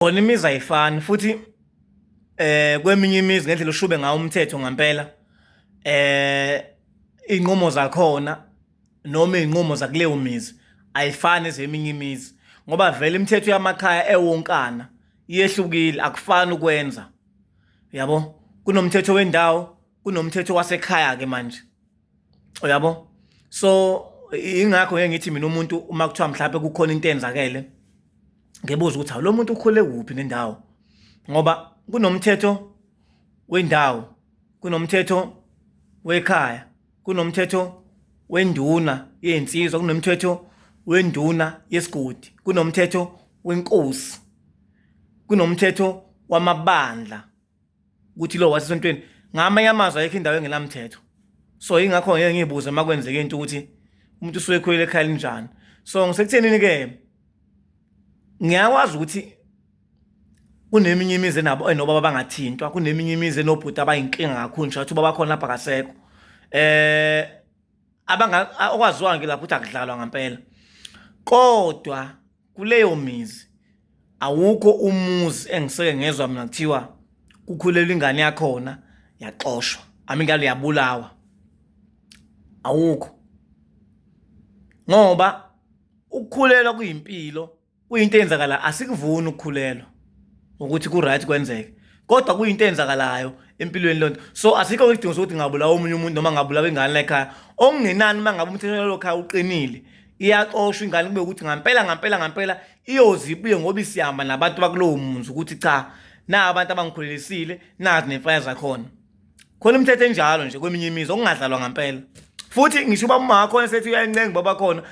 Bona imizi ayifani futhi kweminye imizi ngendlela ushube ngawo umthetho ngempela eh inqumo zakhona noma inqumo zakuleyo mizi ayifani ezeminye imizi ngoba vele imithetho yamakhaya ewonkana iyehlukile akufani ukwenza yabo kunomthetho wendawo kunomthetho wasekhaya ke manje uyabo so ingakho ngeke ngithi mina umuntu uma kuthiwa mhlawumbe kukhona into enzakele ngebuza ukuthi awu lo muntu ukhule kuphi nendawo ngoba kunomthetho wendawo kunomthetho wekhaya kunomthetho wenduna yensizwa kunomthetho wenduna yesigodi kunomthetho wenkosi kunomthetho wamabandla ukuthi lo wasesontweni ngamanye amazwi ayikho indawo engenamthetho so ingakho ngeke ngibuze makwenzeke into ukuthi umuntu usuke ekhulele ekhaya linjani so ngisekuthenini ke ngiyakwazi ukuthi kuneminye imizi nabo enobaba bangathintwa kuneminye imizi enobhuti abayinkinga kakhulu nje athi baba khona lapha kasekho okwaziwa ke lapho ukuthi akudlalwa ngempela kodwa kuleyo mizi awukho umuzi engiseke ngezwe mina kuthiwa kukhulelwa ingane yakhona yaxoshwa amingalo yabulawa awukho ngoba ukukhulelwa kuyimpilo kuyinto eyenzakala asikuvuni ukukhulelwa ukuthi ku right kwenzeke kodwa kuyinto eyenzakalayo empilweni lonto so asikho isidingo sokuthi ngabulawa omunye umuntu noma ngabulawa ingane la ekhaya okungenani mangabe umthetho lo khaya uqinile iyaxoshwa ingane kube ukuthi ngampela iyozibuye ngoba isiyamba nabantu bakulowo muzi ukuthi cha na abantu abangikhulelisile nazi nemfaya zakhona khona imithetho enjalo nje kweminye imizi okungadlalwa ngempela futhi ngisho uba uma khona sethi uyancenga baba khona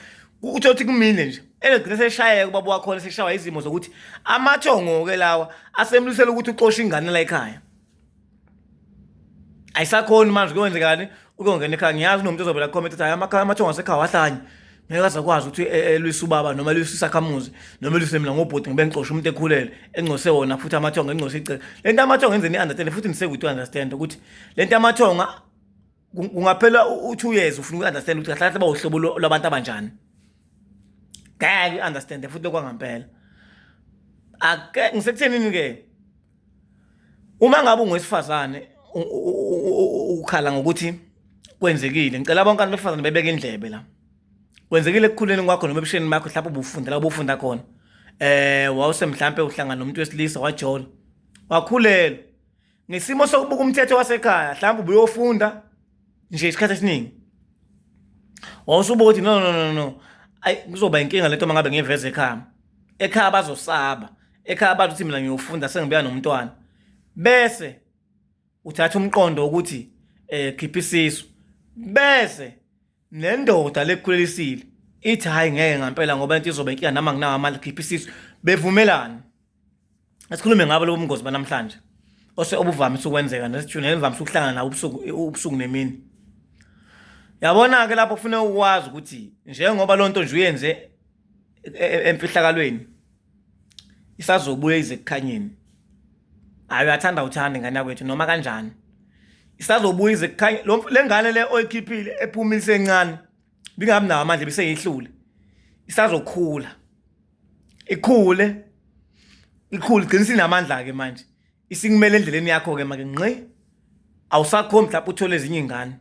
uthi uthi kumile nje egcina seshayeka ubaba wakhona seshawa izimo zokuthi amathongo ke lawa asemlisela ukuthi uxoshe ingane la ekhaya ayisakhona manje kwenzekani ukungena ekhaya ngiyazi nomuntu ozobela comment ethi amakhaya amathongo asekhaya wahlanye ngeke azakwazi ukuthi elwisa ubaba noma elwisa isakhamuzi noma elwise mina ngobhuti ngibe ngixosha umuntu ekhulele engcose wona futhi amathongo engcose icela lento amathongo ngenzeni understand futhi nisekuthi understand ukuthi lento amathongo kungaphela u2 years ufuna ukunderstand ukuthi kahle bawuhlobo lwabantu abanjani ngeke understand futhi kwangempela ake ngisekuthenini ke uma ngabe ungowesifazane ukhala ngokuthi kwenzekile ngicela bonke abantu besifazane bebeke indlebe la kwenzekile ekukhuleni kwakho noma ebusheni bakho mhlawumbe ubufunda la ubufunda khona wawuse mhlawumbe uhlangana nomuntu wesilisa wajola wakhulelwa ngesimo sokubuka umthetho wasekhaya mhlawumbe ubuyofunda nje isikhathi esiningi wawusubuka ukuthi no ayi kuzoba inkinga lento mangabe ngiyeveza ekhaya bazosaba ekhaya bathi uthi mina ngiyofunda sengibuya nomntwana bese uthatha umqondo ukuthi khipha isisu bese nendoda lekukhulelisile ithi hayi ngeke ngempela ngoba into izoba inkinga nama nginawo amandla khipha isisu bevumelana asikhulume ngabo lobo bungozi banamhlanje obuvamise ukwenzeka nesijune evamise ukuhlangana nawo ubusuku nemini yabona ke lapho kufanele ukwazi ukuthi njengoba lonto nje uyenze emfihlakalweni isazobuye ize kukhanyeni ayathanda uthanda ingane yakwethu noma kanjani isazobuye ize kukhanye lengane le oyikhiphile ephumilise encane bingabi nawo amandla biseyihlule isazokhula ikhule igcina sinamandla ke manje isikumele endleleni yakho ke make ngqi awusakho mhlawumbe uthole ezinye izingane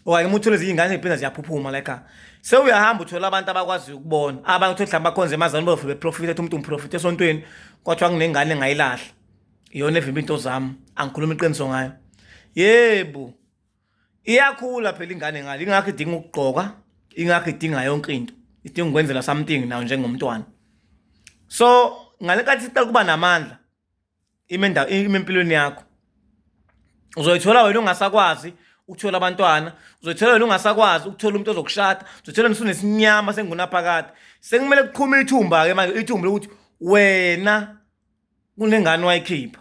okanye uthole ezinye izingane eziphinda ziyaphuphuma la ekhaya sewuyahamba uthola abantu abakwazi ukubona abantu uthi mhlawumbe bakhonze emazani bafike beprofit ethi umuntu umprofit esontweni kodwa kunengane engayilahla iyona evimba into zami angikhuluma iqiniso ngayo yebo iyakhula phela ingane ngale ingakho idinga ukugqoka ingakho idinga yonke into idinga ukwenzela something nayo njengomntwana so ngalekathi sicela kuba namandla impilweni yakho uzoyithola wena ungasakwazi ukuthola abantwana uzoyithola wena ungasakwazi ukuthola umuntu ozokushada uzothola nesinesinyama sengunaphakade sekumele kuqhuma ithumba ke manje ithumba lokuthi wena kunengane wayikhipha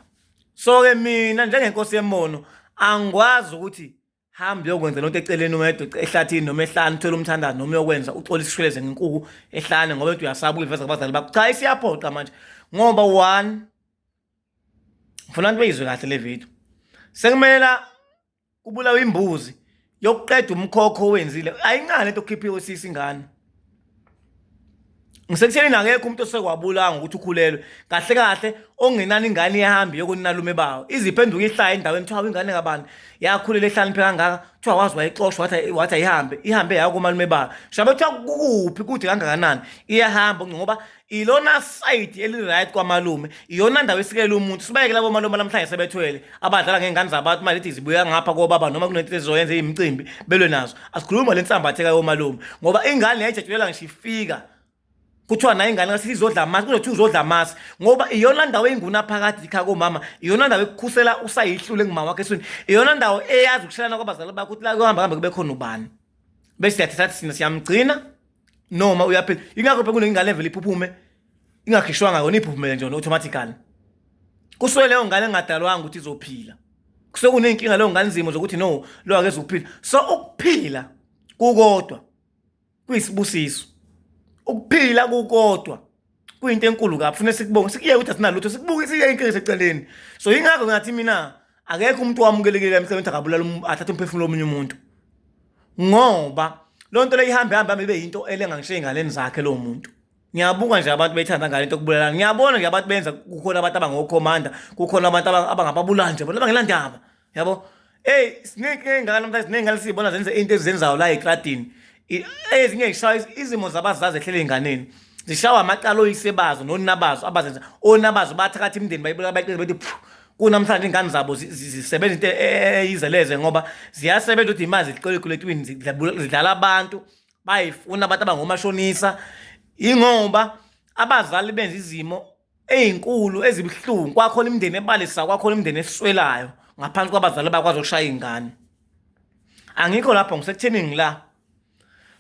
so ke mina njengenkosi yemono angikwazi ukuthi hamba uyokwenza lonto eceleni wedwa ehlathini noma ehlane uthola umthandazo noma uyokwenza uxola isishweleze ngenkukhu ehlane ngoba uthi uyasaba ukuveza kubazali bakho cha isiyaphoqa manje ngoba one ngifuna ukuthi bezwe kahle le video sekumele kubulawa imbuzi yokuqeda umkhokho owenzile ayincane into okhiphiwe sisi ingane Ngisekutheni akekho umuntu osekwabulanga ukuthi ukhulelwe. Kahle kahle ongenani ingane iyahambi yokunalume bawo. Iziphenduka ihlaya endaweni kuthiwa ingane kabani yakhulela ehlakaniphe kangaka kuthiwa wazi wayixoshwa wathi ihambe yaya kumalume bawo. Shabe kuthiwa kukuphi kude kangakanani iyahamba ngoba ilona side eli-right kwamalume iyona ndawo esikele umuntu. Sibayeke labo malume namhlanje sebethwele abadlala ngengane zabantu manje lithi zibuya ngapha kobaba noma kunento ezizoyenza imicimbi belwe nazo. Asikhuluma lensambatheka yomalume ngoba ingane yayijatshulela ngisho ifika kuthiwa nayo ingane ngasithi izodla amasi kuzothi uzodla amasi ngoba iyona ndawo enguna phakathi ikhaya komama iyona ndawo ekukhusela usayihlule ngumama wakhe esweni iyona ndawo eyazi ukushelana kwabazali bakho ukuthi la kuhamba kube khona ubani bese siyathetha thina siyamgcina noma uyaphila. Ingakho phela kunengane evela iphuphume ingakhishwanga yona iphuphumele nje automatically kusuke leyo ngane engadalwanga ukuthi izophila. Kusuke kunenkinga leyo ngane izimo zokuthi no lo akeze ukuphila. So ukuphila kukodwa kuyisibusiso. Ukuphila kukodwa kuyinto enkulu kabi. Kufanele sikubonge sikuye ukuthi asinalutho sikubuke siye inkinga eseceleni. So ingakho ngathi mina akekho umuntu owamukelekile emhlabeni akabulala athathe umphefumulo womunye umuntu ngoba lonto le ihamba ibe yinto elenga ngisho engaleni zakhe lo muntu. Ngiyabuka nje abantu bethanda ngale into okubulalana. Ngiyabona nje abantu benza kukhona abantu abangokhomanda kukhona abantu abangababulala nje bona bangela ndaba yabo. Sineke ngane namhlanje sinengane sibona zenze into ezenzayo la ekladini. Ezinye zishaya izimo zabazazi ehlele enganeni zishawa amaqalo oyisebazo nonabazo abazenza onabazo bathakathi imindeni bayibulala bayiqede bethi kunamhlanje ingane zabo zisebenza into eyizeleze ngoba ziyasebenza ukuthi imali ziqolequletwini zidlala abantu bayifuna abantu abangomashonisa ingoba abazali benza izimo ezinkulu ezibhlungu kwakhona imindeni ebalisa kwakhona imindeni eswelayo ngaphansi kwabazali bakwazi ukushaya ingane. Angikho lapho ngisekutheni ngila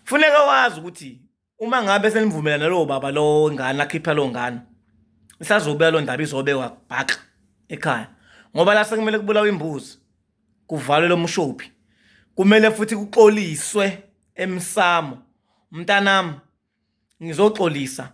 funeka wazi ukuthi uma ngabe senimvumelana nalo baba lo ngane akhipha lo ngane isazobuya lo ndaba izobekwa bhaka ekhaya ngoba la sekumele kubulawa imbuzi kuvalwe lo mshophi kumele futhi kuxoliswe emsamo. Mntanami ngizoxolisa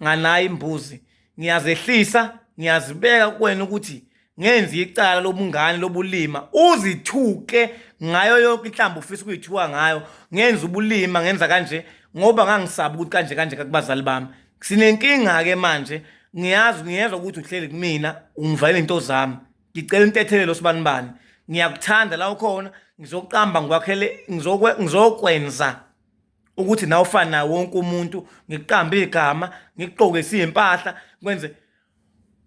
nganayo imbuzi ngiyazehlisa ngiyazibeka kuwena ukuthi ngenzi icala lobungane lobulima uzithuke ngayo yonke inhlambu ufisa ukuyithuka ngayo ngenza ubulima ngenza kanje ngoba ngangisaba ukuthi kanje kubazali bami. Sinenkinga ke manje ngiyezwa ukuthi uhleli kumina ungivayele into zami ngicela intethelelo sibanibani ngiyakuthanda la ukhona ngizoqamba ngikwakhele ngizokwenza ukuthi nawe ufana nawo wonke umuntu ngiqambe igama ngikuqokese impahla kwenze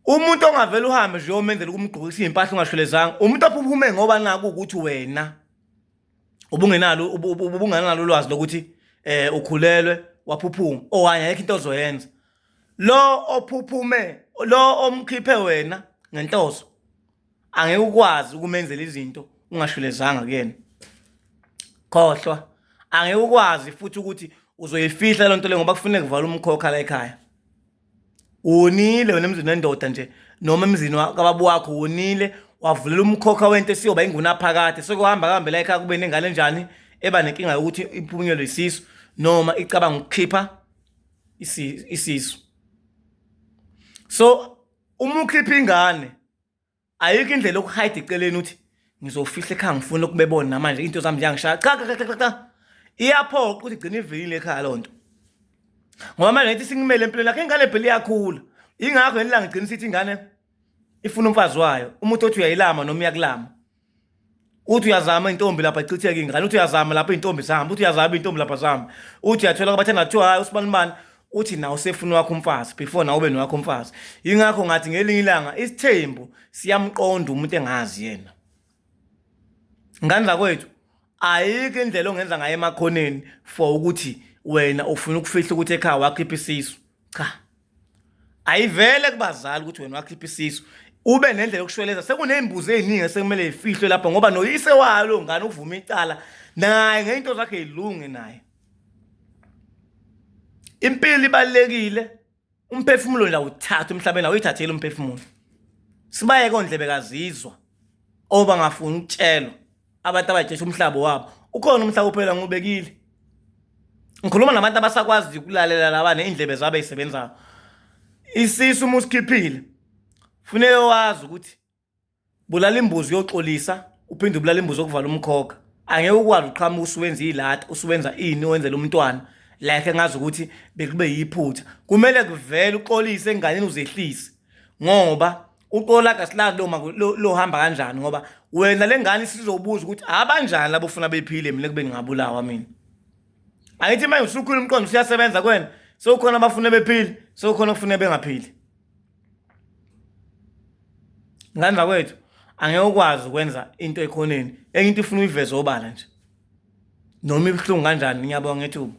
umuntu ongavela uhambe nje uyomenzela ukumgqokisa impahla ungashwelezanga umuntu ophuphume ngoba naku ukuthi wena ubungenalo ulwazi lokuthi ukhulelwe waphuphuma owanya ayikho into ozoyenza. Lo ophuphume lo omkhiphe wena ngenhloso angeke ukwazi ukumenzela izinto ungashwelezanga kuyena. Khohlwa angeke ukwazi futhi ukuthi uzoyifihla lonto le ngoba kufanele kuvala umkhokha la ekhaya. Unile wena emzini wendoda nje noma emzini kababa wakho unile wavulela umkhokha wento esiyoba inguna phakathi sokuhamba kambe la ekhaya kube nengane njani eba nenkinga yokuthi iphunyelwe isisu noma icabanga ukukhipha isisu. So uma ukhipha ingane ayikho indlela yokuhide eceleni uthi ngizofihla ekhaya ngifuna ukubebona namanje into zami ngiyangishaya cha iyaphoqa ukuthi igcine ivelile ekhaya lonto ngoba manje nithi singimele empilweni lakhe ingane phela iyakhula. Ingakho ngelanga igcina sithi ingane ifuna umfazi wayo umuntu othi uyayilama noma uyakulama uthi uyazama intombi lapha ichitheke ingane uthi uyazama lapha intombi zihamba uthi uyazama intombi lapha zihamba uthi uyathola kwabathanda kuthiwa hayi usibanibani uthi nawe usefuna wakho umfazi before nawe ube nowakho umfazi. Ingakho ngathi ngelinye ilanga isithembu siyamqonda umuntu engazi yena. Ngane zakwethu ayikho indlela ongenza ngayo emakhoneni for ukuthi wena ufuna ukufihla ukuthi ekhaya wakhipha isisu. Cha ayivele kubazali ukuthi wena wakhipha isisu ube nendlela yokushweleza. Sekunembuzo eziningi sekumele ifihlwe lapha ngoba noyise walo ngane uvuma icala naye ngento zakhe izilunge naye. Impilo ibalekile umphefumulo la uthatha emhlabeni awuyithathele umphefumulo. Sibaye kondlebe kazizwa oba ngafuni ukutshelwa abantu abajethe umhlaba wabo ukhona umhlaba uphela ngubekile. Ngikhuluma nabantu abasakwazi ukulalela labane indlebe zabo ezisebenzayo. Isisu uma usikhiphile funeke wazi ukuthi bulala imbuzi yoxolisa uphinde ubulala imbuzi yokuvala umkhokha. Angeke ukwazi uqhamuka usuwenza ilata usuwenza ini wenzela umntwana like engazi ukuthi bekube yiphutha kumele kuvele uxolise enganeni uzehlise ngoba uqola kasilali lo hamba kanjani ngoba wena lengane sizobuza ukuthi abanjani labo ufuna bephile mina kube ngingabulawa mina ayithi manje usukhuluma umqondo usiyasebenza kwena sewukhona abafuna bephile sewukhona ufuna bengaphili ngani bakwethu angeke ukwazi ukwenza into ekhoneni enye into ifuna uyiveze obala nje noma ibhlungu kanjani ngiyabonga ngethuba